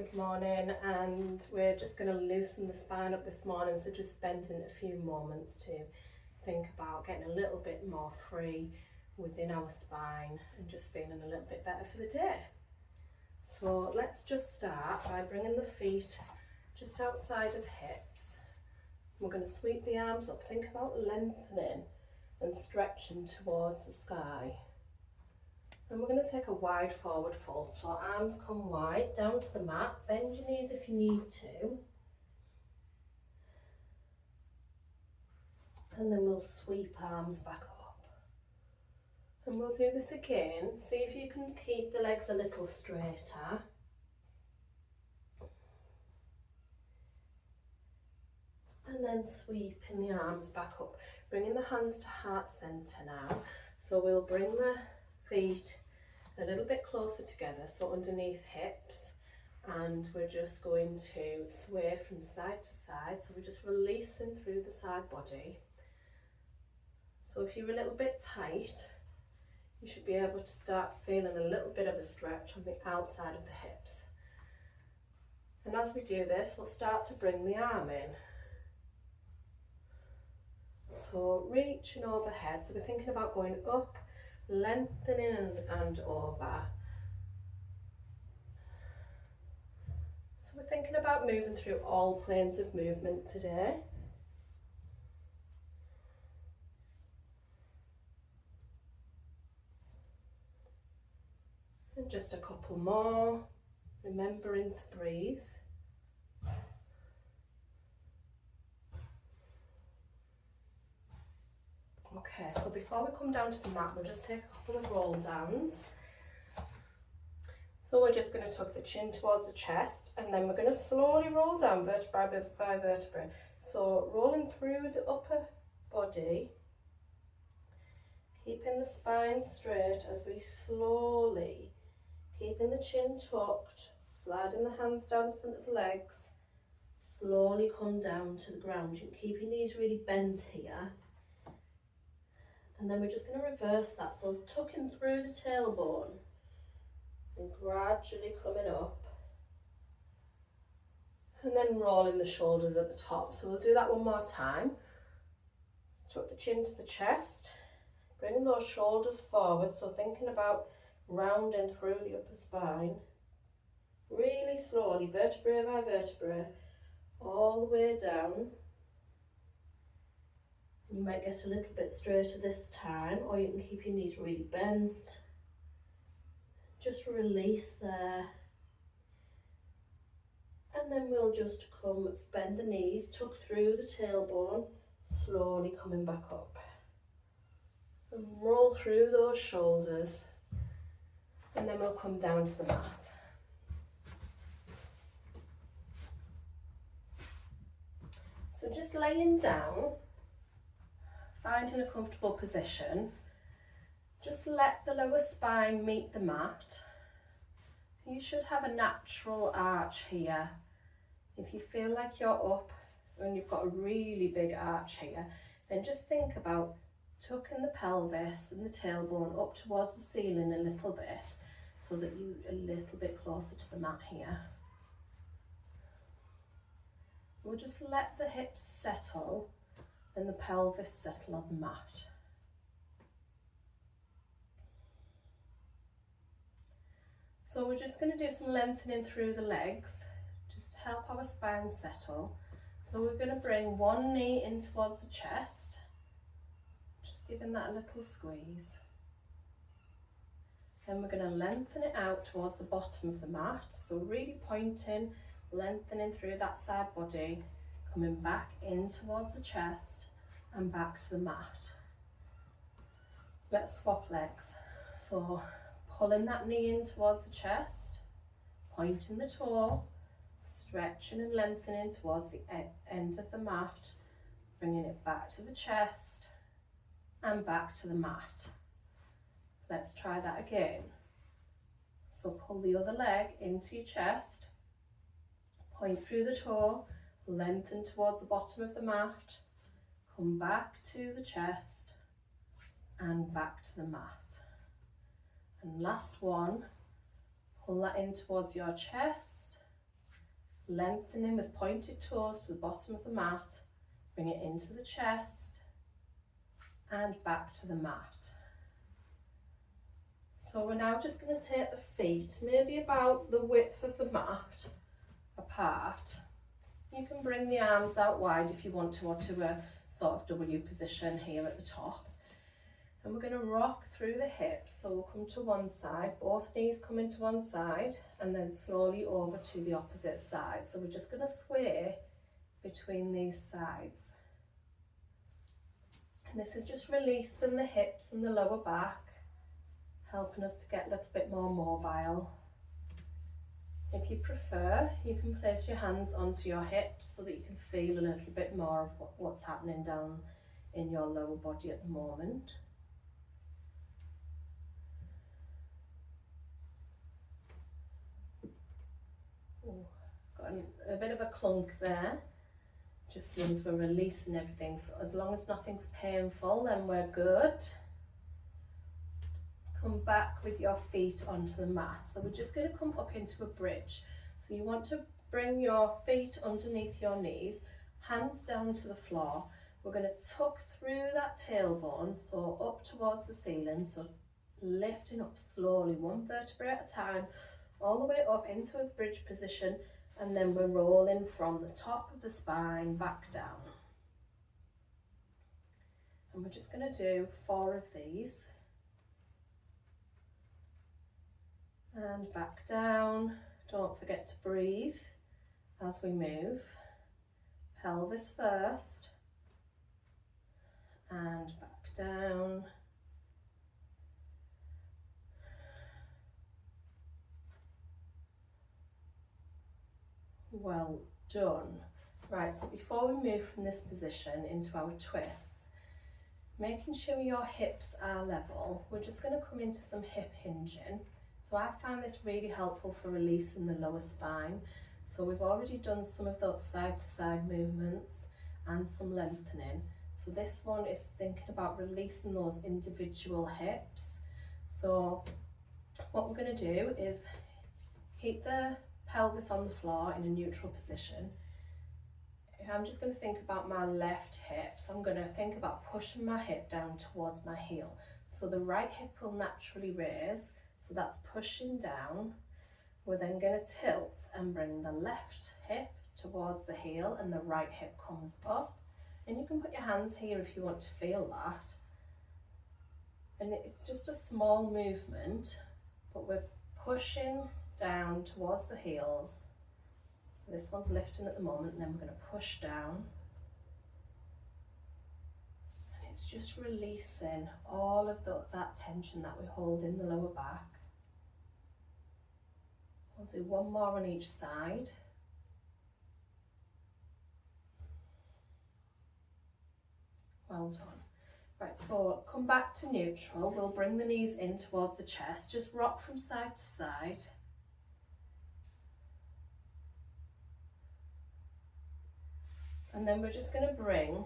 Good morning, and we're just going to loosen the spine up this morning, so just spending a few moments to think about getting a little bit more free within our spine and just feeling a little bit better for the day. So let's just start by bringing the feet just outside of hips. We're going to sweep the arms up, think about lengthening and stretching towards the sky. And we're going to take a wide forward fold, so arms come wide down to the mat, bend your knees if you need to. And then we'll sweep arms back up. And we'll do this again, see if you can keep the legs a little straighter. And then sweeping the arms back up, bringing the hands to heart centre now. So we'll bring the feet a little bit closer together, so underneath hips, and we're just going to sway from side to side, so we're just releasing through the side body. So if you're a little bit tight, you should be able to start feeling a little bit of a stretch on the outside of the hips. And as we do this, we'll start to bring the arm in. So reaching overhead, so we're thinking about going up, lengthening and over. So we're thinking about moving through all planes of movement today. And just a couple more, remembering to breathe. Okay, so before we come down to the mat, we'll just take a couple of roll downs. So we're just going to tuck the chin towards the chest, and then we're going to slowly roll down vertebra by vertebra. So rolling through the upper body, keeping the spine straight as we slowly, keeping the chin tucked, sliding the hands down the front of the legs, slowly come down to the ground. You can keep your knees really bent here. And then we're just going to reverse that, so tucking through the tailbone and gradually coming up. And then rolling the shoulders at the top. So we'll do that one more time. Tuck the chin to the chest, bringing those shoulders forward, so thinking about rounding through the upper spine. Really slowly, vertebra by vertebra, all the way down. You might get a little bit straighter this time, or you can keep your knees really bent. Just release there. And then we'll just come, bend the knees, tuck through the tailbone, slowly coming back up. And roll through those shoulders. And then we'll come down to the mat. So just laying down, finding a comfortable position, just let the lower spine meet the mat. You should have a natural arch here. If you feel like you're up and you've got a really big arch here, then just think about tucking the pelvis and the tailbone up towards the ceiling a little bit, so that you're a little bit closer to the mat here. We'll just let the hips settle and the pelvis settle on the mat. So we're just going to do some lengthening through the legs, just to help our spine settle. So we're going to bring one knee in towards the chest, just giving that a little squeeze. Then we're going to lengthen it out towards the bottom of the mat, so really pointing, lengthening through that side body, coming back in towards the chest and back to the mat. Let's swap legs. So pulling that knee in towards the chest, pointing the toe, stretching and lengthening towards the end of the mat, bringing it back to the chest and back to the mat. Let's try that again. So pull the other leg into your chest, point through the toe, lengthen towards the bottom of the mat, come back to the chest and back to the mat. And last one, pull that in towards your chest, lengthening with pointed toes to the bottom of the mat. Bring it into the chest and back to the mat. So we're now just going to take the feet maybe about the width of the mat apart. You can bring the arms out wide if you want to, or to a sort of W position here at the top. And we're going to rock through the hips. So we'll come to one side, both knees come into one side, and then slowly over to the opposite side. So we're just going to sway between these sides. And this is just releasing the hips and the lower back, helping us to get a little bit more mobile. If you prefer, you can place your hands onto your hips so that you can feel a little bit more of what's happening down in your lower body at the moment. Ooh, got a bit of a clunk there. Just means we're releasing everything. So as long as nothing's painful, then we're good. Come back with your feet onto the mat. So we're just going to come up into a bridge. So you want to bring your feet underneath your knees, hands down to the floor. We're going to tuck through that tailbone, so up towards the ceiling. So lifting up slowly, one vertebrae at a time, all the way up into a bridge position, and then we're rolling from the top of the spine back down. And we're just going to do 4 of these. And back down. Don't forget to breathe as we move. Pelvis first. And back down. Well done. Right, so before we move from this position into our twists, making sure your hips are level, we're just going to come into some hip hinging. So I find this really helpful for releasing the lower spine. So we've already done some of those side to side movements and some lengthening. So this one is thinking about releasing those individual hips. So what we're going to do is keep the pelvis on the floor in a neutral position. I'm just going to think about my left hip. So I'm going to think about pushing my hip down towards my heel. So the right hip will naturally raise. So that's pushing down. We're then going to tilt and bring the left hip towards the heel and the right hip comes up. And you can put your hands here if you want to feel that. And it's just a small movement, but we're pushing down towards the heels. So this one's lifting at the moment, and then we're going to push down. And it's just releasing all of that tension that we hold in the lower back. We'll do one more on each side. Well done. Right, so come back to neutral. We'll bring the knees in towards the chest. Just rock from side to side. And then we're just going to bring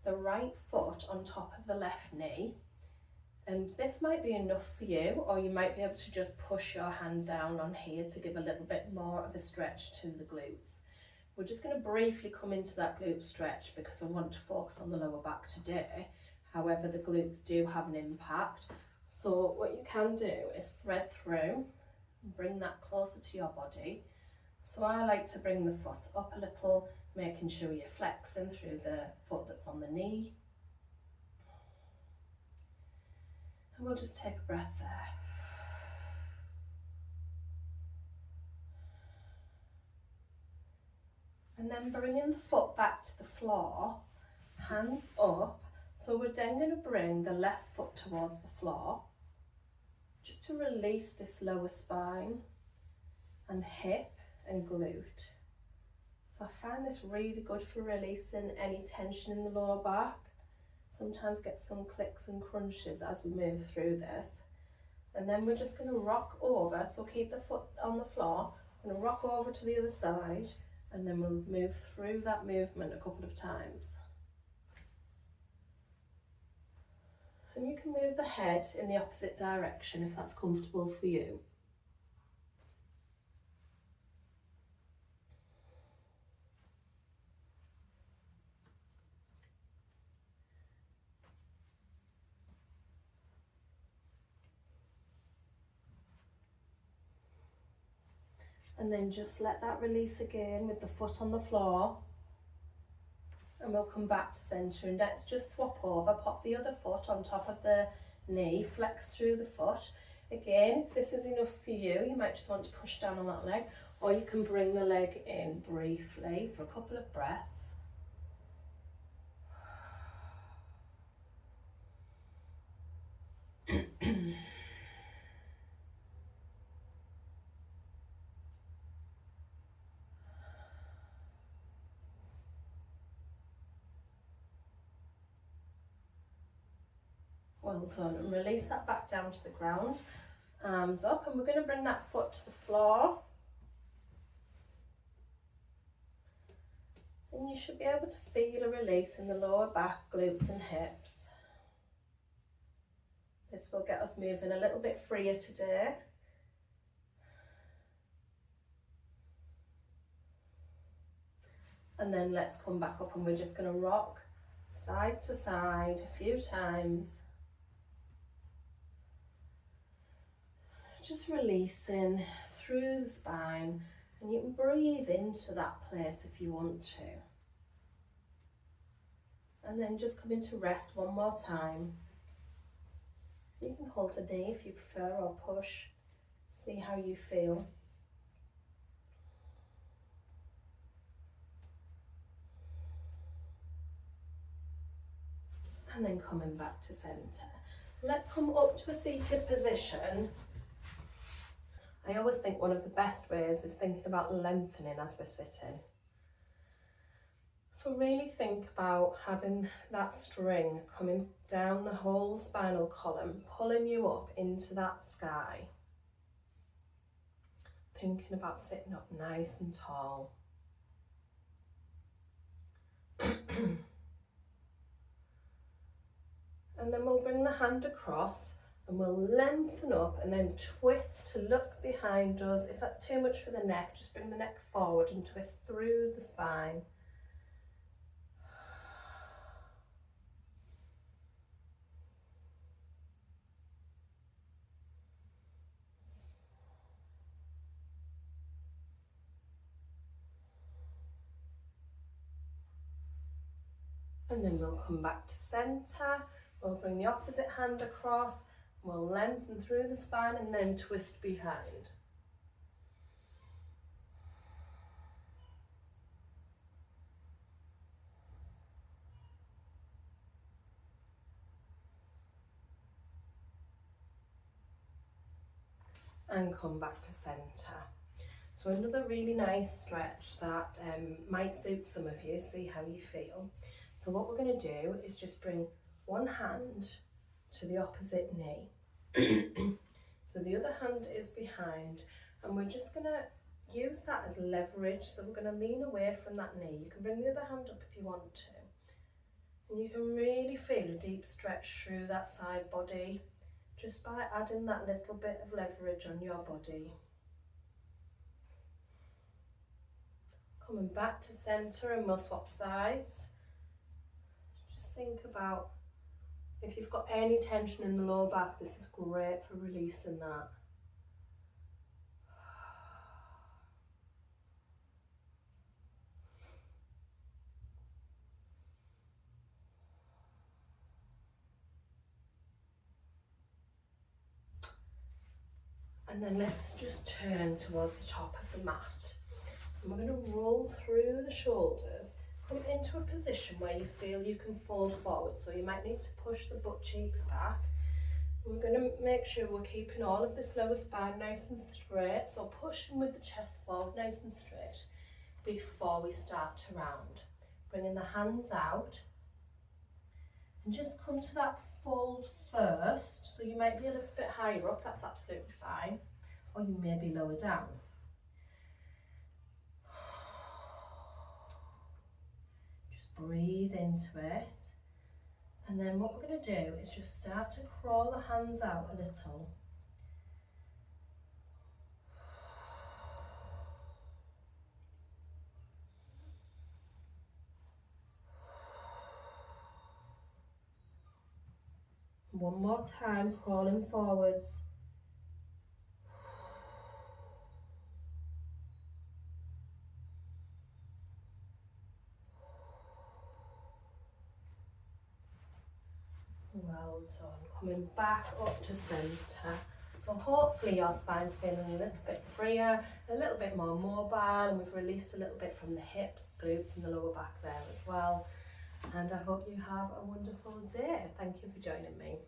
the right foot on top of the left knee. And this might be enough for you, or you might be able to just push your hand down on here to give a little bit more of a stretch to the glutes. We're just going to briefly come into that glute stretch because I want to focus on the lower back today. However, the glutes do have an impact. So what you can do is thread through and bring that closer to your body. So I like to bring the foot up a little, making sure you're flexing through the foot that's on the knee. And we'll just take a breath there. And then bringing the foot back to the floor, hands up. So we're then going to bring the left foot towards the floor, just to release this lower spine and hip and glute. So I find this really good for releasing any tension in the lower back. Sometimes get some clicks and crunches as we move through this. And then we're just going to rock over, so keep the foot on the floor. I'm going to rock over to the other side, and then we'll move through that movement a couple of times. And you can move the head in the opposite direction if that's comfortable for you. And then just let that release again with the foot on the floor. And we'll come back to centre, and let's just swap over, pop the other foot on top of the knee, flex through the foot. Again, if this is enough for you, you might just want to push down on that leg, or you can bring the leg in briefly for a couple of breaths. Well done, and release that back down to the ground, arms up, and we're going to bring that foot to the floor. And you should be able to feel a release in the lower back, glutes and hips. This will get us moving a little bit freer today. And then let's come back up, and we're just going to rock side to side a few times. Just releasing through the spine, and you can breathe into that place if you want to. And then just come into rest one more time. You can hold the knee if you prefer, or push, see how you feel. And then coming back to centre. Let's come up to a seated position. I always think one of the best ways is thinking about lengthening as we're sitting. So really think about having that string coming down the whole spinal column, pulling you up into that sky. Thinking about sitting up nice and tall. And then we'll bring the hand across, and we'll lengthen up and then twist to look behind us. If that's too much for the neck, just bring the neck forward and twist through the spine. And then we'll come back to centre. We'll bring the opposite hand across. We'll lengthen through the spine and then twist behind. And come back to centre. So another really nice stretch that might suit some of you, see how you feel. So what we're going to do is just bring one hand to the opposite knee. So the other hand is behind, and we're just going to use that as leverage. So we're going to lean away from that knee. You can bring the other hand up if you want to. And you can really feel a deep stretch through that side body just by adding that little bit of leverage on your body. Coming back to centre, and we'll swap sides. Just think about if you've got any tension in the lower back, this is great for releasing that. And then let's just turn towards the top of the mat. And we're going to roll through the shoulders, come into a position where you feel you can fold forward. So you might need to push the butt cheeks back. We're going to make sure we're keeping all of this lower spine nice and straight. So pushing with the chest forward nice and straight before we start to round. Bringing the hands out. And just come to that fold first. So you might be a little bit higher up, that's absolutely fine. Or you may be lower down. Just breathe into it. And then what we're going to do is just start to crawl the hands out a little. One more time, crawling forwards. Well done. Coming back up to centre. So hopefully your spine's feeling a little bit freer, a little bit more mobile, and we've released a little bit from the hips, glutes and the lower back there as well. And I hope you have a wonderful day. Thank you for joining me.